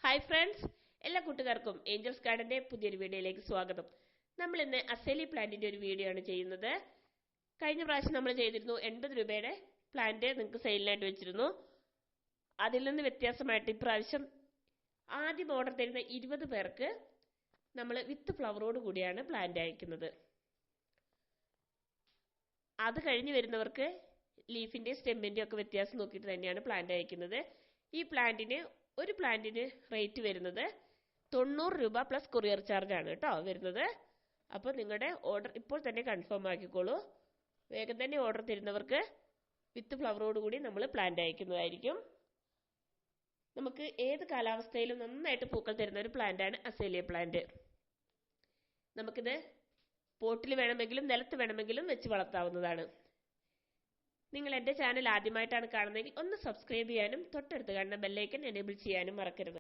Hi friends, എല്ലാ കൂട്ടുകാർക്കും Angeles ഗാർഡന്റെ പുതിയൊരു വീഡിയോയിലേക്ക് സ്വാഗതം. നമ്മൾ ഇന്ന് അസേലി പ്ലാന്റിന്റെ ഒരു വീഡിയോ ആണ് ചെയ്യുന്നത്. കഴിഞ്ഞ പ്രാവശ്യം നമ്മൾ ചെയ്തിരുന്നു 80 രൂപയുടെ പ്ലാന്റ് നിങ്ങൾക്ക് സെയിലിനായിട്ട് വെച്ചിരുന്നു. അതിൽ നിന്ന് വ്യത്യാസമായിട്ട് ഇപ്രാവശ്യം ആദ്യം ഓർഡർ തരുന്ന 20 പേർക്ക് നമ്മൾ വിത്ത് ഫ്ലവറോട് കൂടിയാണ് പ്ലാന്റ് അയക്കുന്നത്. അത് കഴിഞ്ഞ് വരുന്നവർക്ക് ലീഫിന്റെ സ്റ്റെമ്മിന്റെ ഒക്കെ വ്യത്യാസം നോക്കിയിട്ട് തന്നെയാണ് പ്ലാന്റ് അയക്കുന്നത്. ഈ പ്ലാന്റിന് ഒരു പ്ലാന്റിന് റേറ്റ് വരുന്നത് 90 രൂപ പ്ലസ് കൊറിയർ ചാർജ് ആണ് കേട്ടോ വരുന്നത്. അപ്പോൾ നിങ്ങളുടെ ഓർഡർ ഇപ്പോൾ തന്നെ കൺഫേം ആക്കിക്കോളൂ. വേഗം തന്നെ ഓർഡർ തരുന്നവർക്ക് വിത്ത് ഫ്ലവറോട് കൂടി നമ്മൾ പ്ലാന്റ് അയക്കുന്നതായിരിക്കും. നമുക്ക് ഏത് കാലാവസ്ഥയിലും നന്നായിട്ട് പൂക്കൾ തരുന്ന ഒരു പ്ലാന്റ് ആണ് അസേലിയ പ്ലാന്റ്. നമുക്കിത് പോട്ടിൽ വേണമെങ്കിലും നിലത്ത് വേണമെങ്കിലും വെച്ച് വളർത്താവുന്നതാണ്. നിങ്ങൾ എൻ്റെ ചാനൽ ആദ്യമായിട്ടാണ് കാണുന്നതെങ്കിൽ ഒന്ന് സബ്സ്ക്രൈബ് ചെയ്യാനും തൊട്ടടുത്ത് കാണുന്ന ബെല്ലൈക്കൻ എനേബിൾ ചെയ്യാനും മറക്കരുത്.